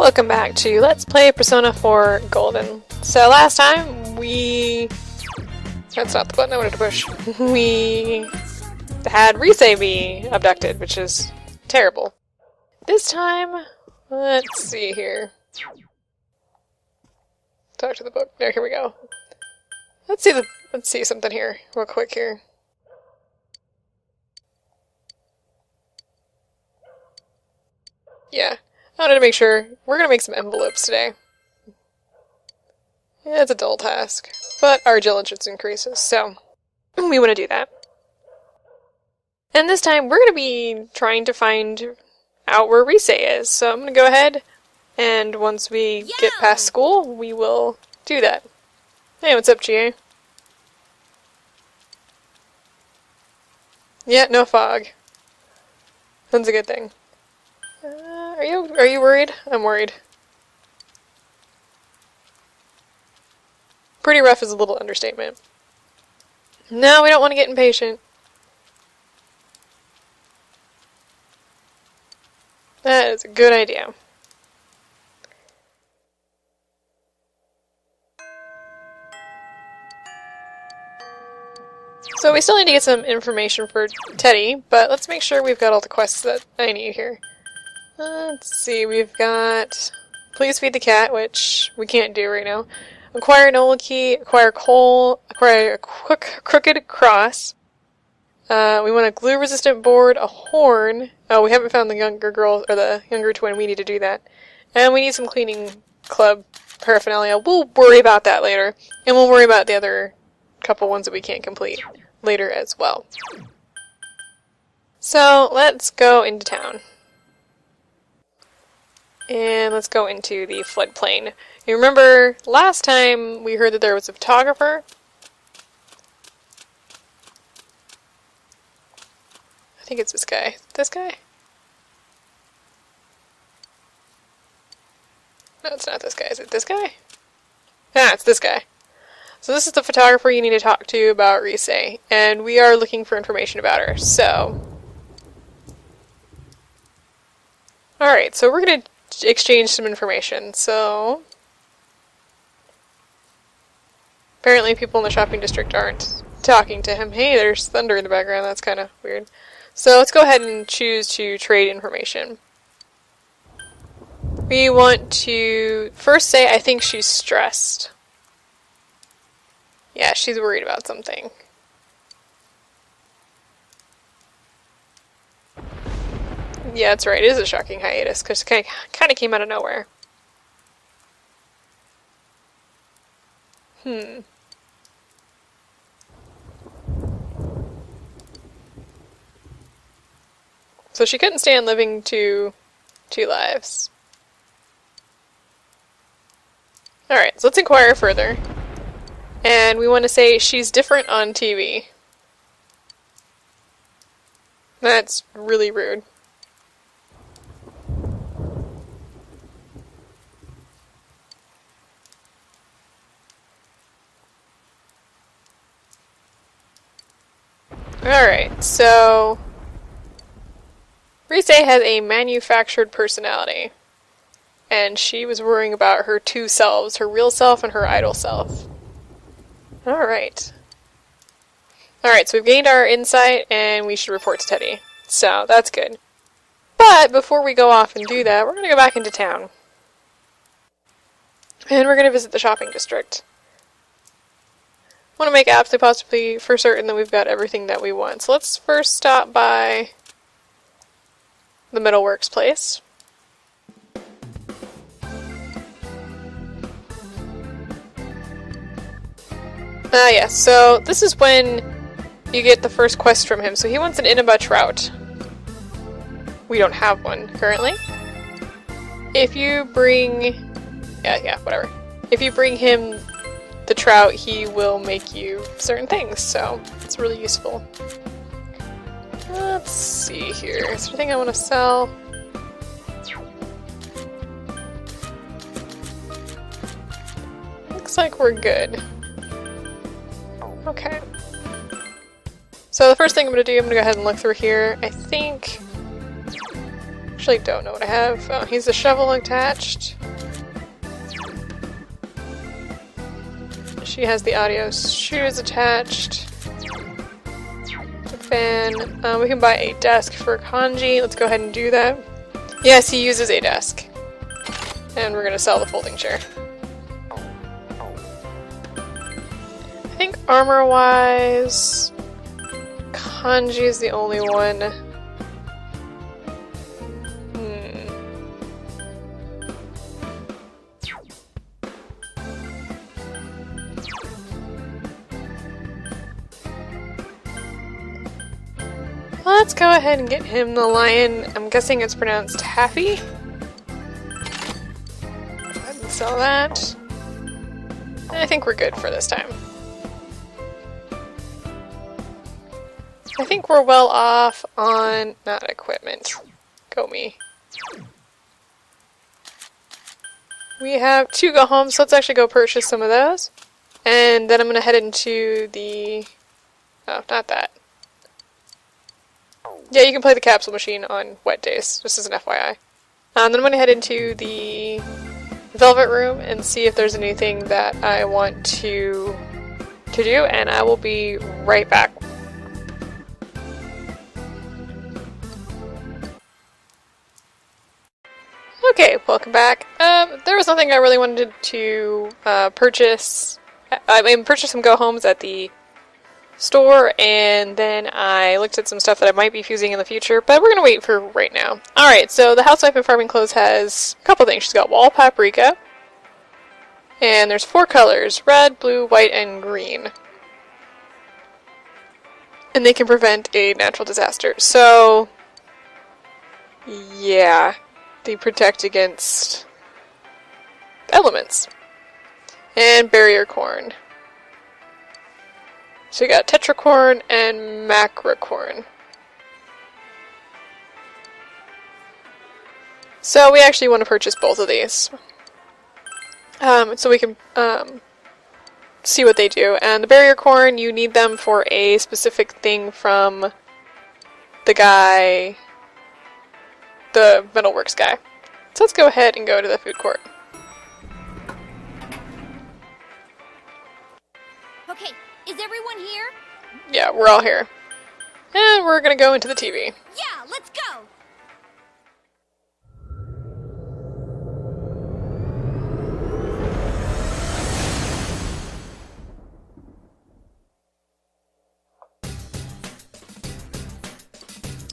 Welcome back to Let's Play Persona 4 Golden. So last time that's not the button I wanted to push. We had Rise be abducted, which is terrible. This time, let's see here. Talk to the book. There, here we go. Let's see something here, real quick here. Yeah. I wanted to make sure. We're going to make some envelopes today. Yeah, it's a dull task, but our diligence increases, so we want to do that. And this time, we're going to be trying to find out where Rise is, so I'm going to go ahead, and once we get past school, we will do that. Hey, what's up, GA? Yeah, no fog. That's a good thing. Are you worried? I'm worried. Pretty rough is a little understatement. No, we don't want to get impatient. That is a good idea. So we still need to get some information for Teddy, but let's make sure we've got all the quests that I need here. Let's see, we've got Please Feed the Cat, which we can't do right now. Acquire Nola Key, acquire coal, acquire a crooked cross. We want a glue-resistant board, a horn. Oh, we haven't found the younger girl, or the younger twin. We need to do that. And we need some cleaning club paraphernalia. We'll worry about that later. And we'll worry about the other couple ones that we can't complete later as well. So, let's go into town. And let's go into the floodplain. You remember last time we heard that there was a photographer? I think it's this guy. This guy? No, it's not this guy. Is it this guy? Ah, it's this guy. So this is the photographer you need to talk to about Rise, and we are looking for information about her, so... Alright, so we're going to exchange some information, so... Apparently people in the shopping district aren't talking to him. Hey, there's thunder in the background, that's kind of weird. So let's go ahead and choose to trade information. We want to first say I think she's stressed. Yeah, she's worried about something. Yeah, that's right. It is a shocking hiatus, because it kind of came out of nowhere. So she couldn't stand living two lives. Alright, so let's inquire further. And we want to say she's different on TV. That's really rude. Alright, so... Rise has a manufactured personality. And she was worrying about her two selves, her real self and her idol self. Alright. Alright, so we've gained our insight, and we should report to Teddy. So, that's good. But, before we go off and do that, we're going to go back into town. And we're going to visit the shopping district. I want to make absolutely possibly for certain that we've got everything that we want. So let's first stop by the Metalworks place. Yes, so this is when you get the first quest from him. So he wants an Inaba trout. We don't have one currently. If you bring... Yeah, whatever. If you bring him the trout, he will make you certain things, so it's really useful. Let's see here. Is there anything I want to sell? Looks like we're good. Okay. So the first thing I'm going to do, I'm going to go ahead and look through here. I think... Actually, actually don't know what I have. Oh, he's a shovel attached. She has the audio shoes attached. A fan. We can buy a desk for Kanji. Let's go ahead and do that. Yes, he uses a desk. And we're gonna sell the folding chair. I think armor-wise, Kanji is the only one. Let's go ahead and get him the lion. I'm guessing it's pronounced Taffy. Go ahead and sell that. I think we're good for this time. I think we're well off on... not equipment. Go me. We have 2 go home, so let's actually go purchase some of those. And then I'm going to head into the... oh, not that. Yeah, you can play the capsule machine on wet days, just as an FYI. Then I'm going to head into the Velvet Room and see if there's anything that I want to do, and I will be right back. Okay, welcome back. There was nothing I really wanted to purchase. I mean, purchase some go-homes at the store, and then I looked at some stuff that I might be fusing in the future, but we're gonna wait for right now. Alright, so the Housewife in Farming Clothes has a couple things. She's got wall paprika, and there's 4 colors: red, blue, white, and green. And they can prevent a natural disaster. So, yeah, they protect against elements. And barrier corn. So we got tetracorn and macrocorn. So we actually want to purchase both of these. So we can see what they do. And the barrier corn, you need them for a specific thing from the guy, the metalworks guy. So let's go ahead and go to the food court. Okay. Is everyone here? Yeah, we're all here. And we're gonna go into the TV. Yeah, let's go!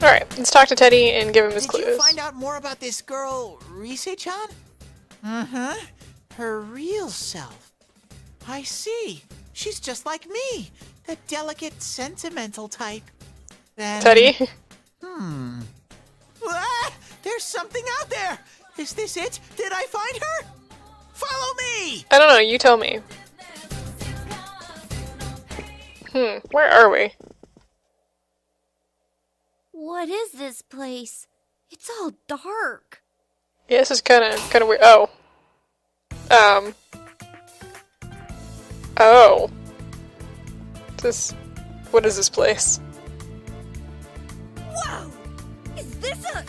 Alright, let's talk to Teddy and give him his clues. Did you find out more about this girl, Rise-chan? Uh-huh. Her real self. I see. She's just like me. The delicate, sentimental type. Then... Teddy? Ah, there's something out there! Is this it? Did I find her? Follow me! I don't know, you tell me. Where are we? What is this place? It's all dark. Yeah, this is kinda weird. Oh. Oh. What is this place? Whoa! Is this a...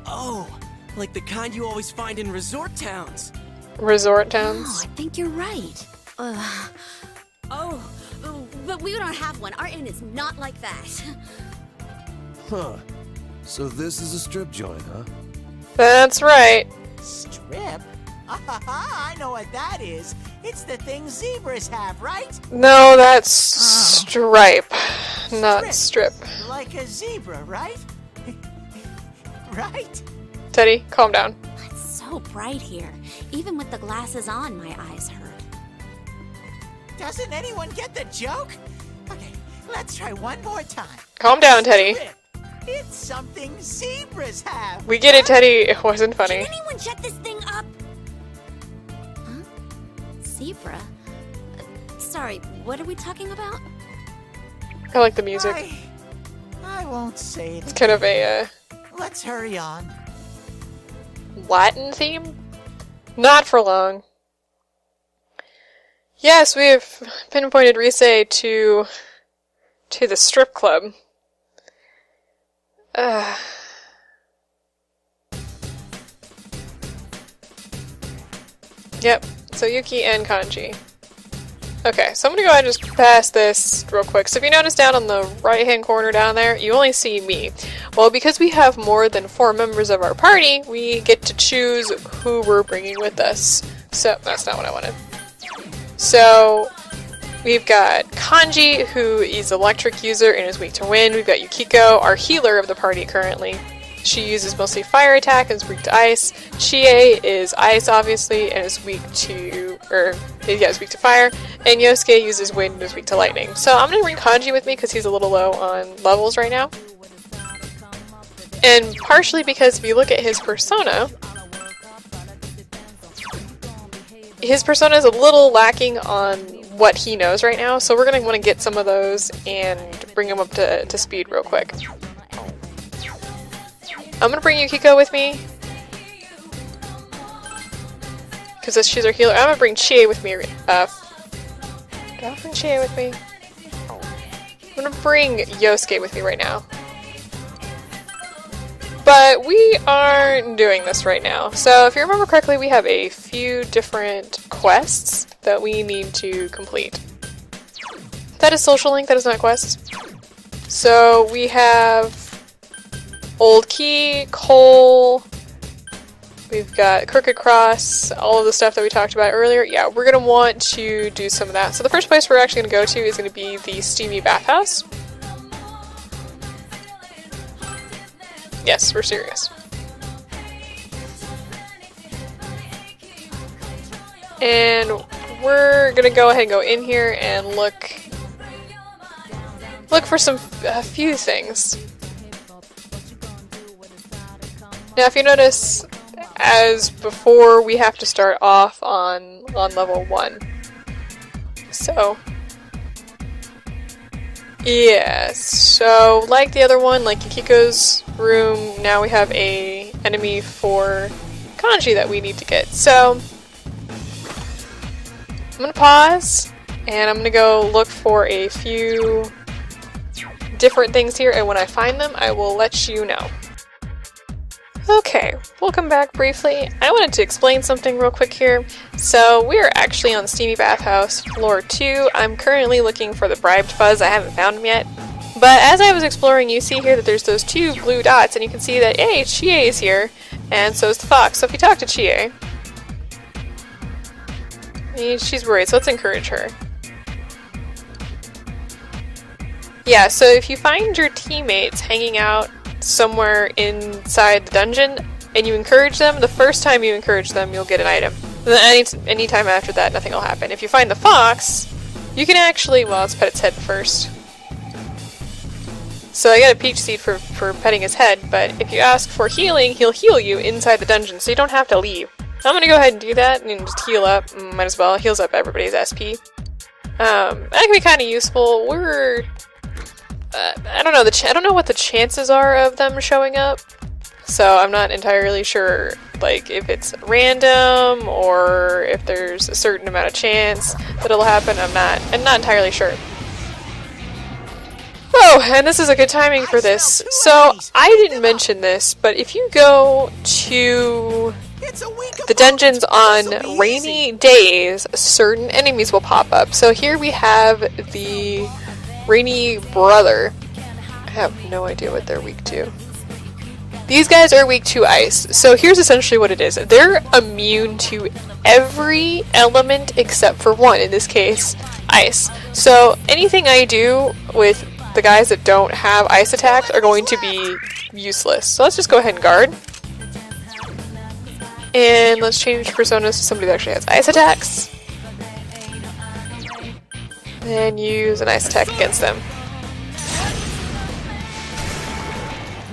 Oh, like the kind you always find in resort towns. Resort Oh, towns? I think you're right. But we don't have one. Our inn is not like that. Huh. So this is a strip joint, huh? That's right. Strip? I know what that is. It's the thing zebras have, right? No, that's stripe, not strip. Like a zebra, right? Right? Teddy, calm down. It's so bright here. Even with the glasses on, my eyes hurt. Doesn't anyone get the joke? Okay, let's try one more time. Calm down, Teddy. Strip. It's something zebras have. We get it, Teddy. It wasn't funny. Can anyone check this thing up? Huh? Zebra? Sorry, what are we talking about? I like the music. I won't say it. It's kind of a Let's hurry on. Latin theme? Not for long. Yes, we have pinpointed Rise to the strip club. Yep, so Yuki and Kanji. Okay, so I'm gonna go ahead and just pass this real quick. So if you notice down on the right-hand corner down there, you only see me. Well, because we have more than 4 members of our party, we get to choose who we're bringing with us. So, that's not what I wanted. So, we've got Kanji, who is an electric user and is weak to wind. We've got Yukiko, our healer of the party currently. She uses mostly fire attack and is weak to ice. Chie is ice, obviously, and is weak to, is weak to fire. And Yosuke uses wind and is weak to lightning. So I'm gonna bring Kanji with me because he's a little low on levels right now. And partially because if you look at his persona is a little lacking on what he knows right now. So we're gonna want to get some of those and bring him up to speed real quick. I'm gonna bring Yukiko with me because she's our healer. I'm gonna bring Chie with me. Do I bring Chie with me? I'm gonna bring Yosuke with me right now. But we aren't doing this right now. So if you remember correctly, we have a few different quests that we need to complete. That is social link, that is not quests. So we have Old Key, Coal, we've got Crooked Cross, all of the stuff that we talked about earlier. Yeah, we're going to want to do some of that. So the first place we're actually going to go to is going to be the Steamy Bathhouse. Yes, we're serious. And we're going to go ahead and go in here and look for a few things. Now, if you notice, as before, we have to start off on level 1. So, yeah, so like the other one, like Yukiko's room, now we have a enemy for Kanji that we need to get. So, I'm gonna pause, and I'm gonna go look for a few different things here, and when I find them, I will let you know. Okay, welcome back briefly. I wanted to explain something real quick here. So, we are actually on Steamy Bathhouse, floor 2. I'm currently looking for the bribed fuzz. I haven't found him yet. But as I was exploring, you see here that there's those 2 blue dots, and you can see that, hey, Chie is here, and so is the fox. So if you talk to Chie, she's worried, so let's encourage her. Yeah, so if you find your teammates hanging out somewhere inside the dungeon and you encourage them, the first time you encourage them, you'll get an item. Then any time after that, nothing will happen. If you find the fox, you can actually, well, let's pet its head first. So I got a peach seed for petting his head, but if you ask for healing, he'll heal you inside the dungeon, so you don't have to leave. I'm gonna go ahead and do that and just heal up. Might as well. Heals up everybody's SP. That can be kind of useful. We're I don't know. I don't know what the chances are of them showing up, so I'm not entirely sure. Like if it's random or if there's a certain amount of chance that it'll happen. I'm not entirely sure. Oh, and this is a good timing for this. So I didn't mention this, but if you go to the dungeons on rainy days, certain enemies will pop up. So here we have the Rainy Brother. I have no idea what they're weak to. These guys are weak to ice. So here's essentially what it is. They're immune to every element except for one, in this case, ice. So anything I do with the guys that don't have ice attacks are going to be useless. So let's just go ahead and guard. And let's change personas to somebody that actually has ice attacks. And use an ice attack against them.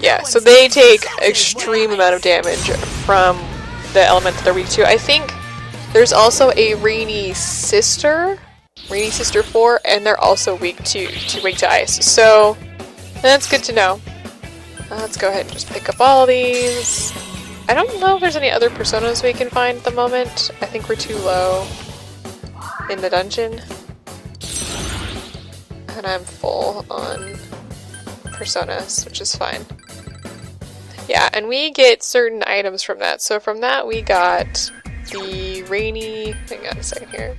Yeah, so they take extreme amount of damage from the element that they're weak to. I think there's also a Rainy Sister 4, and they're also weak to ice. So that's good to know. Let's go ahead and just pick up all of these. I don't know if there's any other personas we can find at the moment. I think we're too low in the dungeon. And I'm full on personas, which is fine. Yeah, and we get certain items from that. So from that we got the rainy, hang on a second here,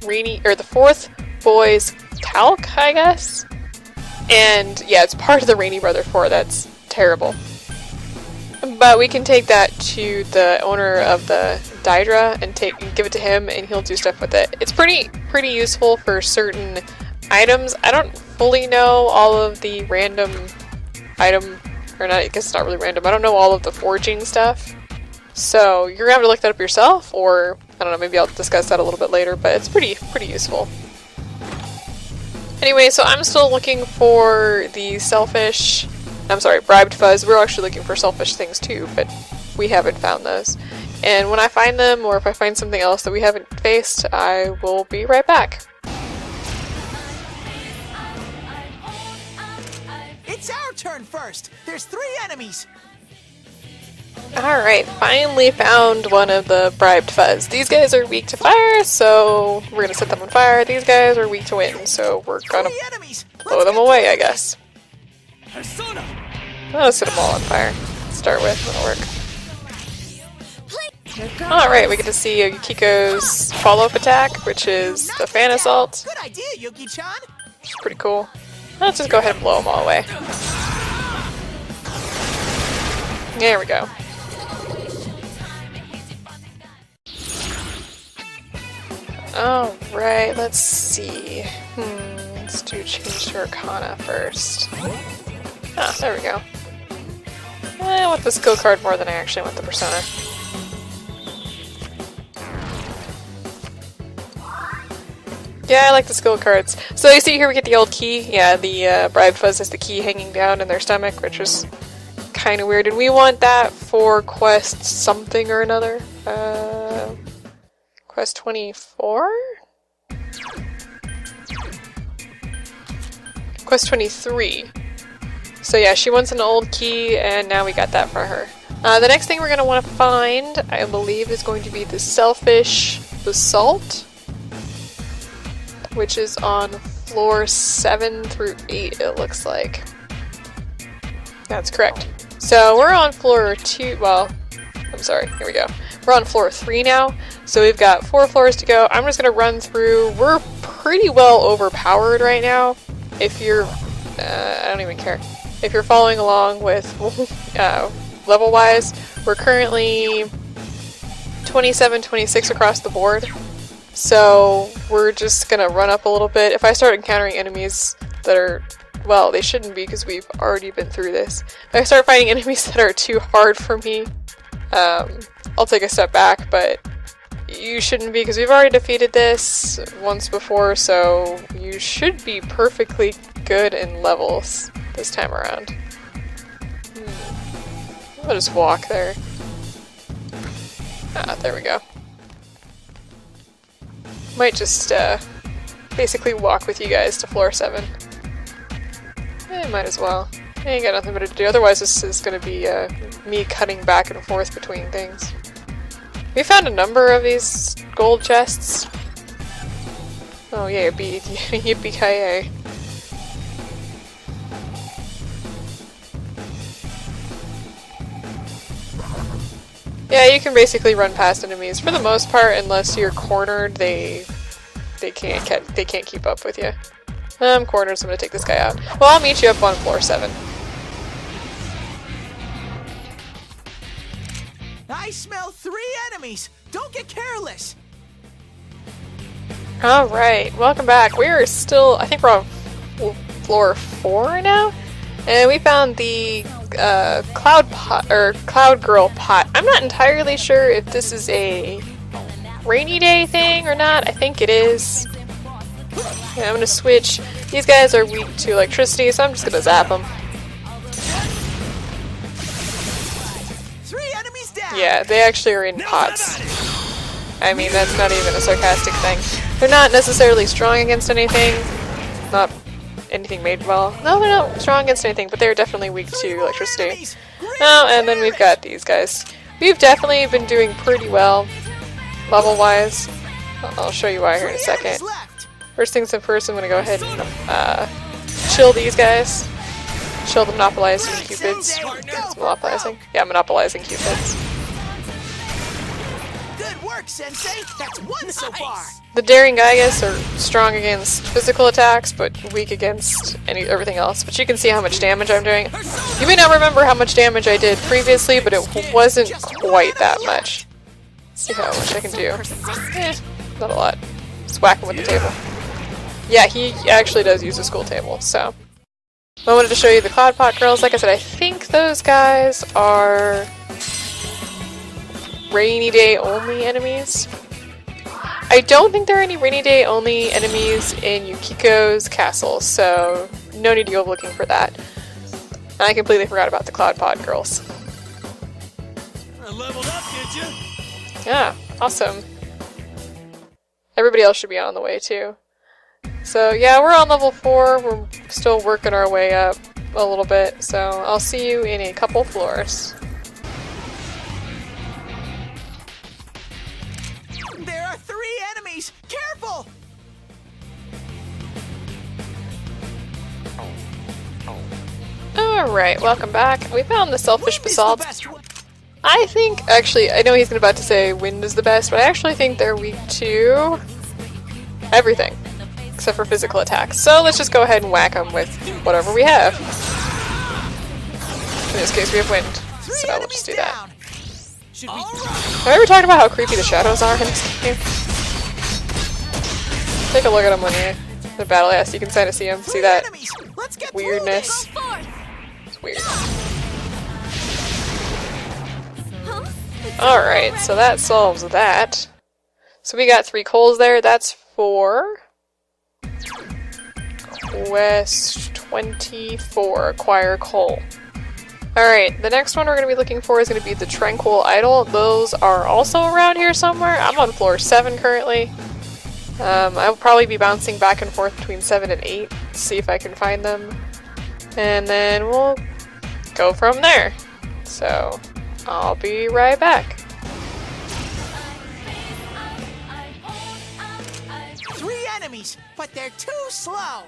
the fourth boys talc, I guess? And yeah, it's part of the Rainy Brother 4, that's terrible. But we can take that to the owner of the Daedra and give it to him, and he'll do stuff with it. It's pretty useful for certain items. I don't fully know all of the random item, or not, I guess it's not really random. I don't know all of the forging stuff. So you're gonna have to look that up yourself, or I don't know, maybe I'll discuss that a little bit later, but it's pretty useful. Anyway, so I'm still looking for the bribed fuzz. We're actually looking for selfish things too, but we haven't found those. And when I find them, or if I find something else that we haven't faced, I will be right back. It's our turn first. There's 3 enemies. Alright, finally found one of the bribed fuzz. These guys are weak to fire, so we're gonna set them on fire. These guys are weak to wind, so we're gonna blow them away, I guess. Persona! I'll set them all on fire. Start with, that'll work. Alright, we get to see Yukiko's follow-up attack, which is the fan assault. Good idea, Yuki-chan. Which is pretty cool. Let's just go ahead and blow them all away. There we go. Alright, let's see. Let's do change to Arcana first. Ah, there we go. I want the skill card more than I actually want the persona. Yeah, I like the skill cards. So you see here we get the old key. Yeah, the bribed fuzz has the key hanging down in their stomach, which is kind of weird. And we want that for quest something or another. Quest 24? Quest 23. So yeah, she wants an old key, and now we got that for her. The next thing we're going to want to find, I believe, is going to be the Selfish Basalt, which is on floor 7 through 8, it looks like. That's correct. So we're on floor 2, well, I'm sorry, here we go. We're on floor 3 now, so we've got 4 floors to go. I'm just going to run through. We're pretty well overpowered right now. If you're, I don't even care. If you're following along with level-wise, we're currently 27, 26 across the board. So we're just going to run up a little bit. If I start encountering enemies that are, well, they shouldn't be because we've already been through this. If I start fighting enemies that are too hard for me, I'll take a step back, but you shouldn't be because we've already defeated this once before, so you should be perfectly good in levels this time around. I'll just walk there. Ah, there we go. Might just basically walk with you guys to floor 7. Might as well. I ain't got nothing better to do. Otherwise this is going to be me cutting back and forth between things. We found a number of these gold chests. Oh yeah, yippee-ki-yay. Yeah, you can basically run past enemies for the most part, unless you're cornered. They can't keep up with you. I'm cornered, so I'm gonna take this guy out. Well, I'll meet you up on floor 7. I smell 3 enemies. Don't get careless. Alright, welcome back. We're still, I think we're on floor 4 now? And we found the Cloudgirl Pot. I'm not entirely sure if this is a rainy day thing or not. I think it is. Yeah, I'm gonna switch. These guys are weak to electricity, so I'm just gonna zap them. 3 enemies down. Yeah, they actually are in pots. I mean, that's not even a sarcastic thing. They're not necessarily strong against anything. Not anything made well. No, they're not strong against anything, but they're definitely weak to electricity. Oh, and then we've got these guys. We've definitely been doing pretty well, level-wise. I'll show you why here in a second. First things first, I'm gonna go ahead and chill these guys. Chill the monopolizing cupids. It's monopolizing? Yeah, monopolizing cupids. Good work, Sensei! That's one so far! The daring Gaigas are strong against physical attacks, but weak against everything else. But you can see how much damage I'm doing. You may not remember how much damage I did previously, but it wasn't quite that much. Let's see how much I can do. Not a lot. Just whack him with the table. Yeah, he actually does use a school table, so. I wanted to show you the Cloud Pot girls. Like I said, I think those guys are rainy day only enemies. I don't think there are any rainy day only enemies in Yukiko's castle, so no need to go looking for that. And I completely forgot about the Cloud Pod girls. Leveled up, did you? Yeah, awesome. Everybody else should be on the way too. So yeah, we're on level 4. We're still working our way up a little bit, so I'll see you in a couple floors. There are 3 enemies! Careful! Alright, welcome back. We found the Selfish Basalt. I think, actually, I know he's about to say wind is the best, but I actually think they're weak to everything, except for physical attacks. So let's just go ahead and whack them with whatever we have. In this case, we have wind, so we'll just do that. Have I ever talked about how creepy the shadows are in this game? Take a look at them when you're in the battle. Yeah, so you can kind of see them. See that weirdness? It's weird. Alright, so that solves that. So we got 3 coals there. That's for Quest 24, acquire coal. Alright, the next one we're going to be looking for is going to be the Tranquil Idol. Those are also around here somewhere. I'm on floor 7 currently. I'll probably be bouncing back and forth between 7 and 8 to see if I can find them. And then we'll go from there. So, I'll be right back. 3 enemies, but they're too slow!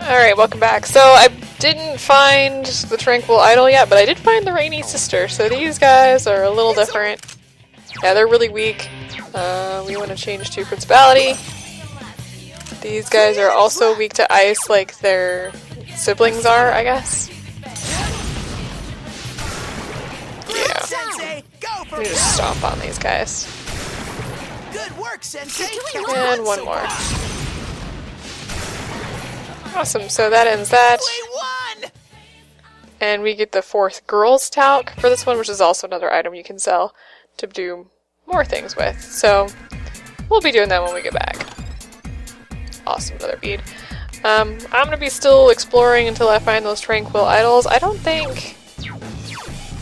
Alright, welcome back. So I didn't find the Tranquil Idol yet, but I did find the Rainy Sister. So these guys are a little different. Yeah, they're really weak. We want to change to Principality. These guys are also weak to ice like their siblings are, I guess. Yeah. Let me just stomp on these guys. Good work, Sensei. And one more. Awesome, so that ends that. And we get the 4th Girls Talc for this one, which is also another item you can sell to do more things with. So, we'll be doing that when we get back. Awesome, another bead. I'm going to be still exploring until I find those Tranquil Idols. I don't think...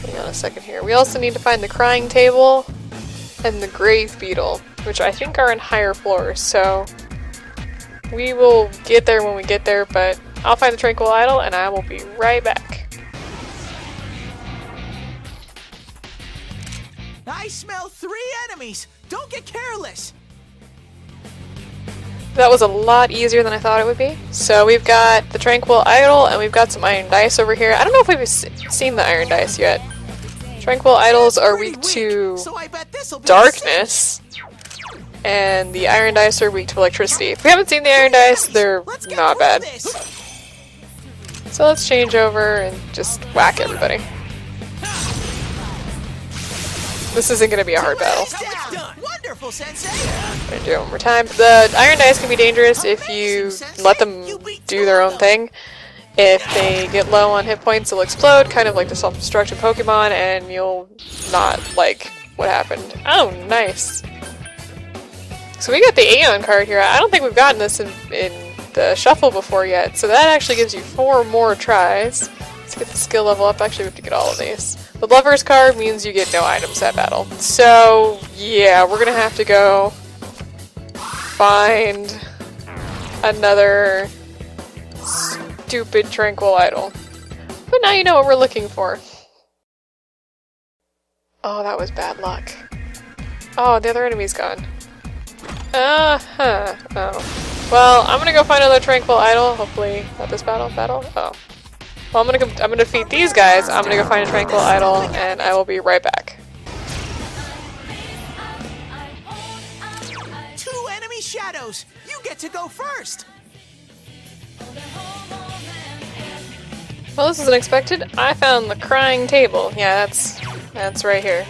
Hang on a second here. We also need to find the Crying Table and the Grave Beetle, which I think are in higher floors, so... We will get there when we get there, but I'll find the Tranquil Idol and I will be right back. I smell 3 enemies! Don't get careless! That was a lot easier than I thought it would be. So we've got the Tranquil Idol and we've got some Iron Dice over here. I don't know if we've seen the Iron Dice yet. Tranquil Idols are weak to darkness. And the Iron Dice are weak to electricity. If we haven't seen the Iron Dice, they're not bad. So let's change over and just whack everybody. This isn't going to be a hard battle. Wonderful, Sensei. I'm going to do it one more time. The Iron Dice can be dangerous if you let them do their own thing. If they get low on hit points, they'll explode, kind of like the self-destruct in Pokemon, and you'll not like what happened. Oh, nice. So we got the Aeon card here. I don't think we've gotten this in the shuffle before yet, so that actually gives you 4 more tries. Let's get the skill level up. Actually, we have to get all of these. The Lover's card means you get no items at battle. So, yeah, we're gonna have to go find another stupid Tranquil Idol. But now you know what we're looking for. Oh, that was bad luck. Oh, the other enemy's gone. Uh-huh. Oh. Well, I'm gonna go find another Tranquil Idol. Hopefully not this battle. Oh. Well, I'm gonna defeat these guys. I'm gonna go find a tranquil idol, and I will be right back. 2 enemy shadows! You get to go first! Well, this is unexpected. I found the crying table. Yeah, that's right here.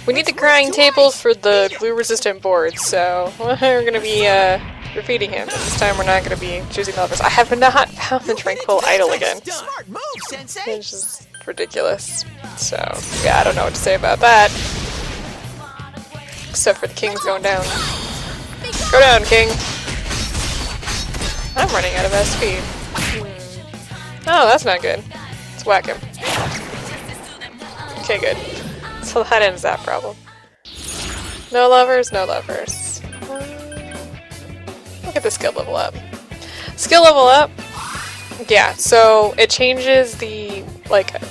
We need the crying table for the glue-resistant board, so we're gonna be defeating him. And this time we're not gonna be choosing the levers. I have not found the tranquil idol again. Smart move, Sensei! It's just ridiculous. So, yeah, I don't know what to say about that. Except for the king's going down. Go down, king! I'm running out of SP. Oh, that's not good. Let's whack him. Okay, good. So that ends that problem. No levers, no levers. Look at the skill level up. Skill level up? Yeah, so it changes the, like, well,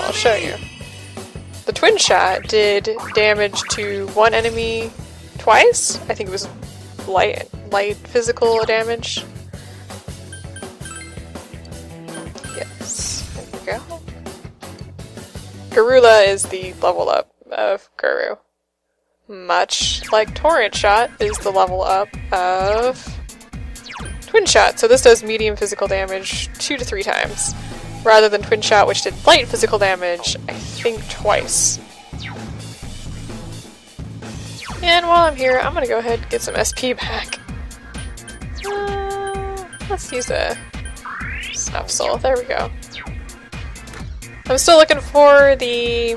I'll show you. The twin shot did damage to one enemy twice. I think it was light physical damage. Yes, there we go. Garula is the level up of Guru. Much like Torrent Shot is the level up of Twin Shot. So this does medium physical damage 2 to 3 times, rather than Twin Shot, which did light physical damage, I think, twice. And while I'm here, I'm gonna go ahead and get some SP back. Let's use a Snuff Soul. There we go. I'm still looking for the,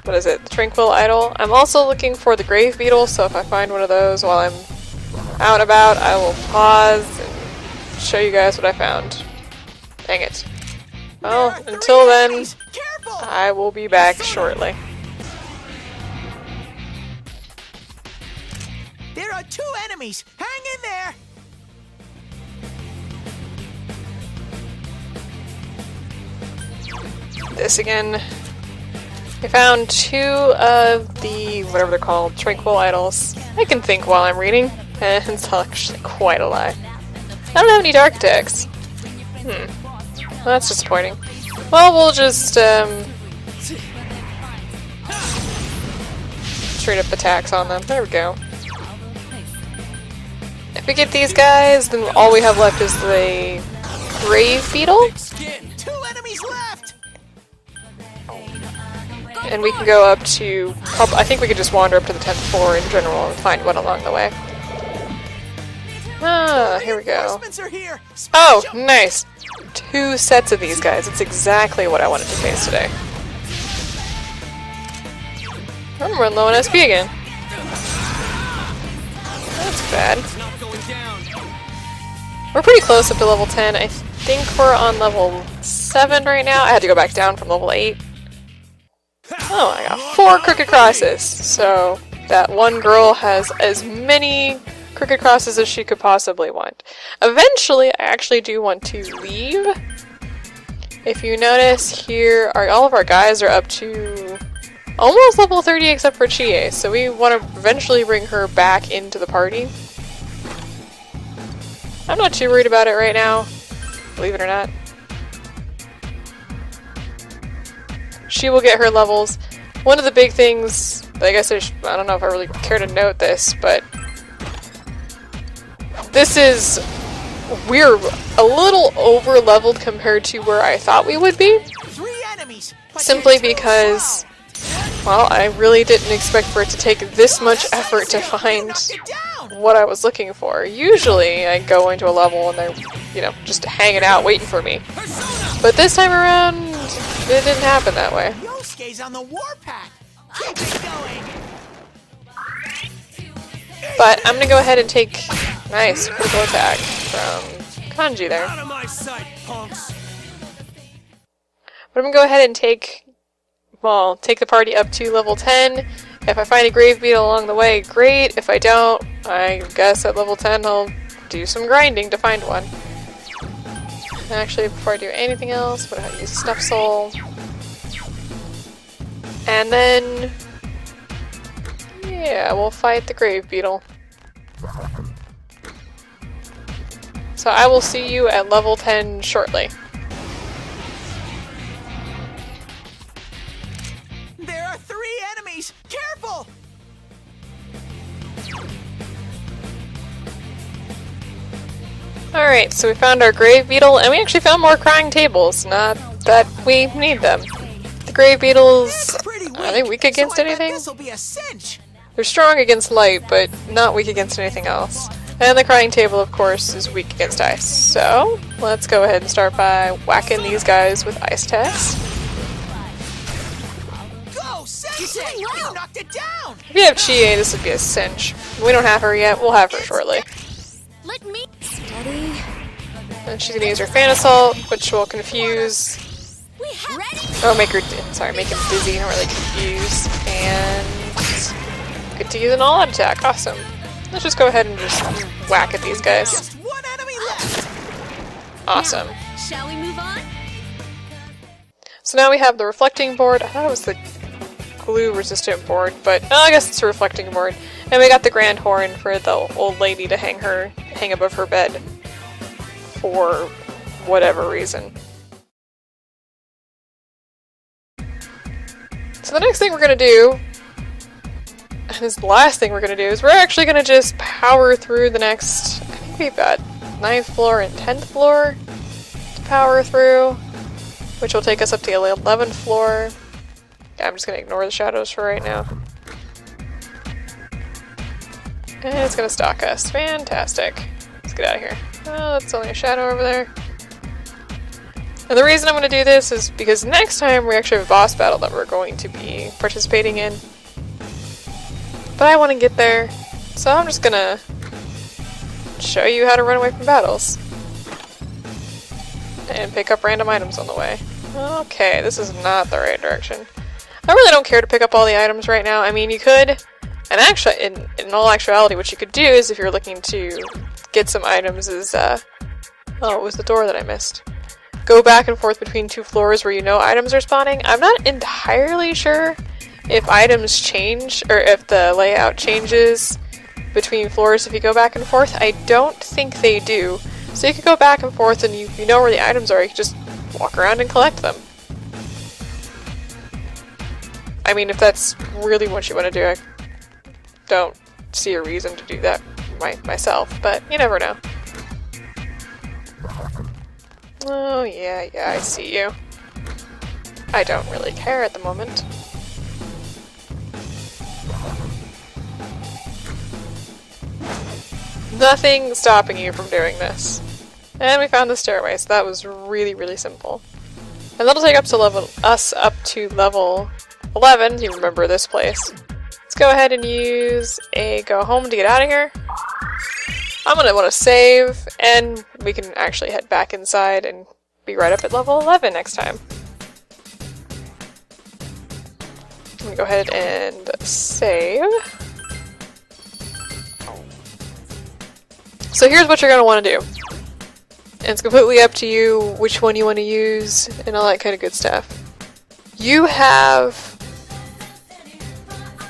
what is it, the Tranquil Idol. I'm also looking for the Grave Beetle, so if I find one of those while I'm out and about, I will pause and show you guys what I found. Dang it. Well, until then, I will be back shortly. There are 2 enemies! Hang in there! This again. I found 2 of the, whatever they're called, Tranquil Idols. I can think while I'm reading, and it's actually quite a lie. I don't have any dark attacks. Well, that's disappointing. Well, we'll just, straight up attacks on them. There we go. If we get these guys, then all we have left is the Grave Beetle. 2 enemies left! And we can go up to, I think we could just wander up to the 10th floor in general and find one along the way. Ah, here we go. Oh, nice! 2 sets of these guys. It's exactly what I wanted to face today. I'm running low on SP again. That's bad. We're pretty close up to level 10. I think we're on level 7 right now. I had to go back down from level 8. Oh, I got 4 crooked crosses. So that one girl has as many crooked crosses as she could possibly want. Eventually, I actually do want to leave. If you notice here, all of our guys are up to almost level 30 except for Chie, so we want to eventually bring her back into the party. I'm not too worried about it right now, believe it or not. She will get her levels. One of the big things, I guess I don't know if I really care to note this, but we're a little over leveled compared to where I thought we would be. 3 enemies, Simply because, well, I really didn't expect for it to take this much effort to find what I was looking for. Usually I go into a level and they're, you know, just hanging out waiting for me. But this time around, it didn't happen that way. Yosuke's on the warpath. Keep it going. But I'm gonna go ahead and take nice critical attack from Kanji there. Out of my sight, punks. But I'm gonna go ahead and take the party up to level 10. If I find a Grave Beetle along the way, great. If I don't, I guess at level 10 I'll do some grinding to find one. Actually, before I do anything else, I'm gonna use Snuff Soul. And then, yeah, we'll fight the Grave Beetle. So I will see you at level 10 shortly. Alright, so we found our grave beetle, and we actually found more crying tables. Not that we need them. The grave beetles, are they weak against anything? This'll be a cinch. They're strong against light, but not weak against anything else. And the crying table, of course, is weak against ice. So, let's go ahead and start by whacking these guys with ice tests. Go, Sensei! You knocked it down. If you have Chie, this would be a cinch. We don't have her yet. We'll have her shortly. Let me steady. And she's gonna use her Fan Assault, which will confuse. We have ready. Oh, make him dizzy, not really confused. And get to use an all-out attack. Awesome. Let's just go ahead and just whack at these guys. Just one enemy left. Awesome. Shall we move on? So now we have the reflecting board. I thought it was the glue-resistant board, but I guess it's a reflecting board. And we got the grand horn for the old lady to hang above her bed for whatever reason. So the next thing we're gonna do, and this is the last thing we're gonna do, is we're actually gonna just power through the next, I think we've got 9th floor and 10th floor to power through, which will take us up to the 11th floor. Yeah, I'm just gonna ignore the shadows for right now. And it's gonna stalk us. Fantastic. Let's get out of here. Oh, that's only a shadow over there. And the reason I'm gonna do this is because next time we actually have a boss battle that we're going to be participating in. But I want to get there, so I'm just gonna show you how to run away from battles. And pick up random items on the way. Okay, this is not the right direction. I really don't care to pick up all the items right now. I mean, you could, and actually, in all actuality, what you could do is, if you're looking to get some items, is, oh, it was the door that I missed. Go back and forth between 2 floors where you know items are spawning. I'm not entirely sure if items change, or if the layout changes between floors if you go back and forth. I don't think they do. So you could go back and forth and you know where the items are, you can just walk around and collect them. I mean, if that's really what you want to do, I don't see a reason to do that myself, but you never know. Oh yeah, I see you. I don't really care at the moment. Nothing stopping you from doing this. And we found the stairway, so that was really, really simple. And that'll take us up to level 11. You remember this place. Let's go ahead and use a go home to get out of here. I'm gonna want to save, and we can actually head back inside and be right up at level 11 next time. I'm gonna go ahead and save. So here's what you're going to want to do. And it's completely up to you which one you want to use and all that kind of good stuff. You have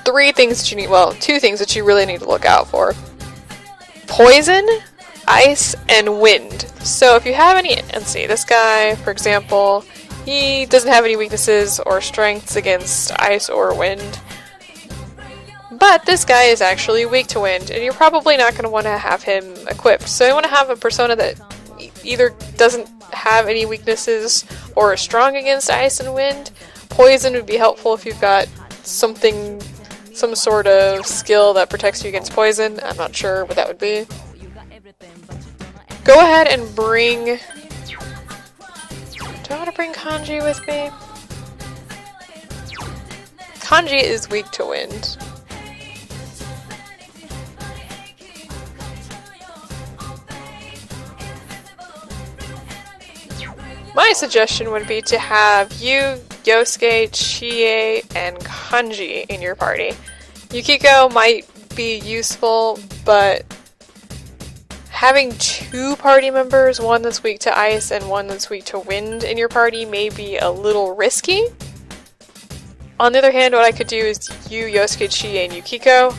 3 things that you need, well, 2 things that you really need to look out for. Poison, ice, and wind. So if you have any, let's see, this guy, for example, he doesn't have any weaknesses or strengths against ice or wind. But this guy is actually weak to wind, and you're probably not going to want to have him equipped. So you want to have a persona that either doesn't have any weaknesses or is strong against ice and wind. Poison would be helpful if you've got some sort of skill that protects you against poison. I'm not sure what that would be. Go ahead and bring... Do I want to bring Kanji with me? Kanji is weak to wind. My suggestion would be to have you, Yosuke, Chie, and Kanji in your party. Yukiko might be useful, but having 2 party members, one that's weak to ice and one that's weak to wind in your party may be a little risky. On the other hand, what I could do is you, Yosuke, Chie, and Yukiko,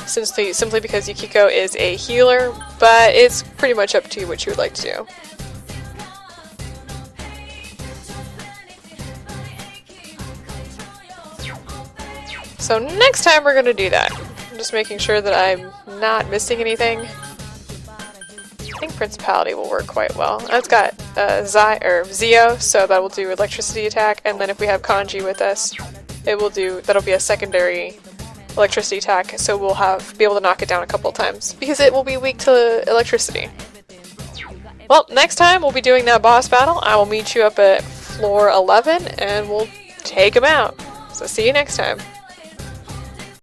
simply because Yukiko is a healer, but it's pretty much up to you what you would like to do. So next time we're gonna do that. I'm just making sure that I'm not missing anything. I think Principality will work quite well. It's got Zio, so that will do electricity attack, and then if we have Kanji with us, that'll be a secondary electricity attack, so we'll be able to knock it down a couple times, because it will be weak to electricity. Well, next time we'll be doing that boss battle. I will meet you up at floor 11, and we'll take him out. So see you next time.